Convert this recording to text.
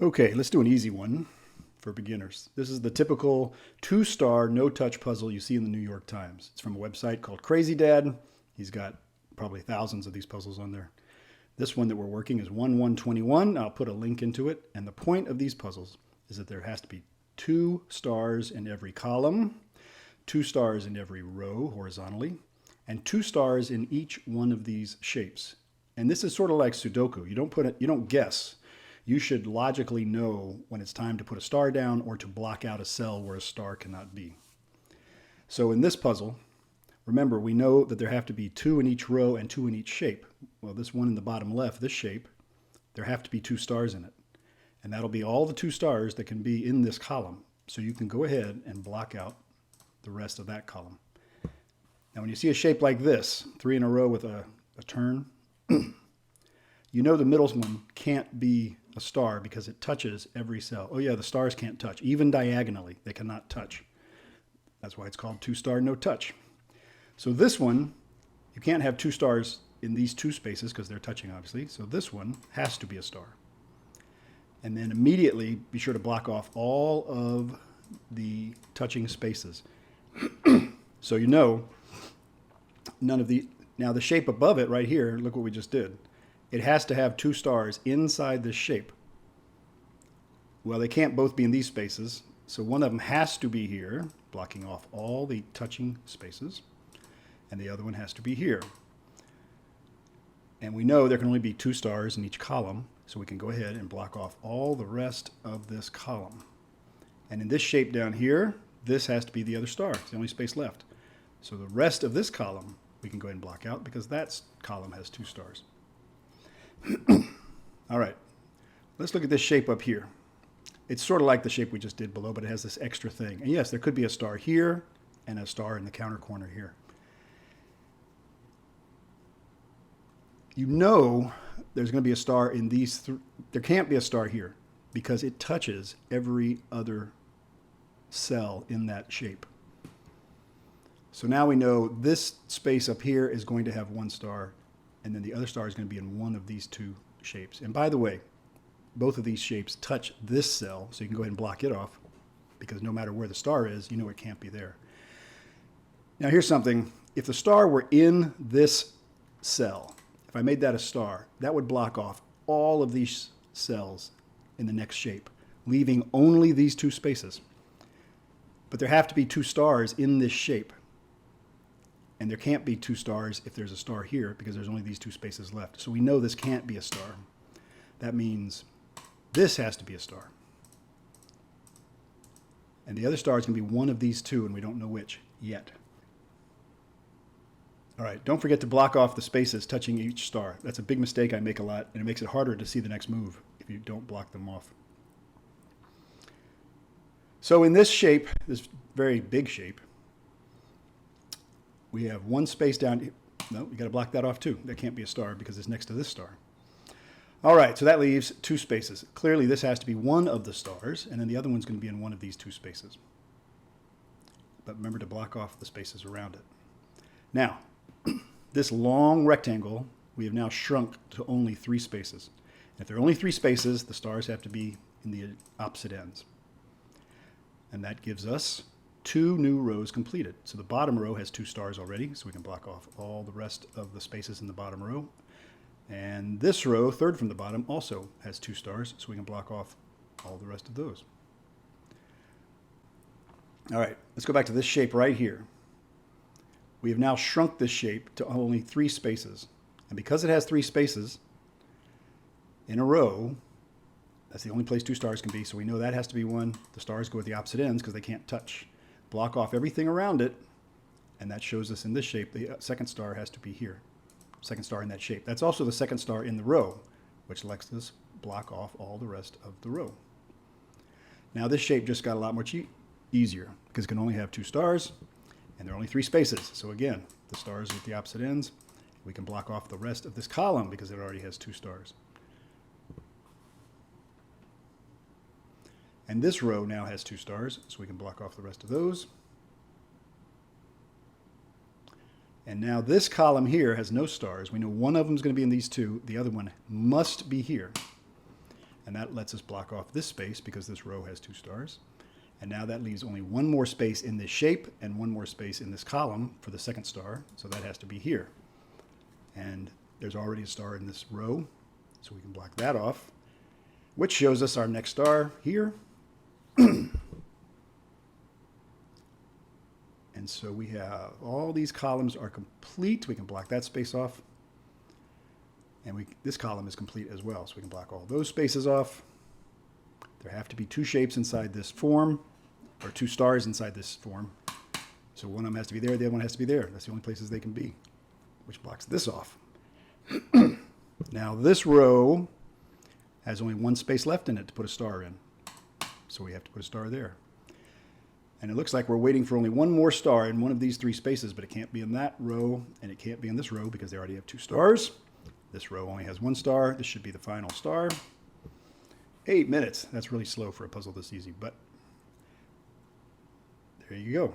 Okay, let's do an easy one for beginners. This is the typical two-star no-touch puzzle you see in the New York Times. It's from a website called Krazy Dad. He's got probably thousands of these puzzles on there. This one that we're working is 1121. I'll put a link into it. And the point of these puzzles is that there has to be 2 stars in every column, 2 stars in every row horizontally, and 2 stars in each one of these shapes. And this is sort of like Sudoku. You don't guess. You should logically know when it's time to put a star down or to block out a cell where a star cannot be. So in this puzzle, remember, we know that there have to be 2 in each row and 2 in each shape. Well, this one in the bottom left, this shape, there have to be 2 stars in it. And that'll be all the 2 stars that can be in this column. So you can go ahead and block out the rest of that column. Now when you see a shape like this, 3 in a row with a turn, you know the middle one can't be a star because it touches every cell. Oh yeah, the stars can't touch. Even diagonally, they cannot touch. That's why it's called two-star no touch. So this one, you can't have 2 stars in these 2 spaces because they're touching obviously. So this one has to be a star. And then immediately be sure to block off all of the touching spaces. So you know none of the, now the shape above it right here, look what we just did. It has to have 2 stars inside this shape. Well, they can't both be in these spaces, so one of them has to be here, blocking off all the touching spaces, and the other one has to be here. And we know there can only be 2 stars in each column, so we can go ahead and block off all the rest of this column. And in this shape down here, this has to be the other star. It's the only space left. So the rest of this column we can go ahead and block out because that column has 2 stars. All right, let's look at this shape up here. It's sort of like the shape we just did below, but it has this extra thing. And yes, there could be a star here and a star in the counter corner here. You know there's going to be a star in these there can't be a star here because it touches every other cell in that shape. So now we know this space up here is going to have 1 star, and then the other star is going to be in one of these 2 shapes. And by the way, both of these shapes touch this cell, so you can go ahead and block it off, because no matter where the star is, you know it can't be there. Now here's something. If the star were in this cell, if I made that a star, that would block off all of these cells in the next shape, leaving only these 2 spaces. But there have to be 2 stars in this shape. And there can't be 2 stars if there's a star here because there's only these 2 spaces left. So we know this can't be a star. That means this has to be a star. And the other star is going to be one of these 2, and we don't know which yet. All right, don't forget to block off the spaces touching each star. That's a big mistake I make a lot, and it makes it harder to see the next move if you don't block them off. So in this shape, this very big shape, we have 1 space down here. No, you got to block that off too. That can't be a star because it's next to this star. All right, so that leaves 2 spaces. Clearly this has to be one of the stars, and then the other one's going to be in one of these 2 spaces. But remember to block off the spaces around it. Now, this long rectangle, we have now shrunk to only 3 spaces. And if there are only 3 spaces, the stars have to be in the opposite ends. And that gives us 2 new rows completed. So the bottom row has 2 stars already, so we can block off all the rest of the spaces in the bottom row. And this row, third from the bottom, also has 2 stars, so we can block off all the rest of those. All right, let's go back to this shape right here. We have now shrunk this shape to only 3 spaces. And because it has 3 spaces in a row, that's the only place 2 stars can be, so we know that has to be one. The stars go at the opposite ends because they can't touch. Block off everything around it, and that shows us in this shape the second star has to be here. Second star in that shape. That's also the second star in the row, which lets us block off all the rest of the row. Now this shape just got a lot more easier because it can only have 2 stars, and there are only 3 spaces. So again, the stars are at the opposite ends. We can block off the rest of this column because it already has 2 stars. And this row now has 2 stars, so we can block off the rest of those. And now this column here has no stars. We know one of them is going to be in these 2. The other one must be here. And that lets us block off this space because this row has 2 stars. And now that leaves only one more space in this shape and one more space in this column for the second star. So that has to be here. And there's already a star in this row, so we can block that off, which shows us our next star here. And so we have all these columns are complete. We can block that space off. And this column is complete as well, so we can block all those spaces off. There have to be 2 shapes inside this form, or 2 stars inside this form. So one of them has to be there, the other one has to be there. That's the only places they can be, which blocks this off. Now this row has only 1 space left in it to put a star in. So we have to put a star there. And it looks like we're waiting for only one more star in one of these 3 spaces, but it can't be in that row, and it can't be in this row because they already have 2 stars. This row only has 1 star. This should be the final star. 8 minutes. That's really slow for a puzzle this easy, but there you go.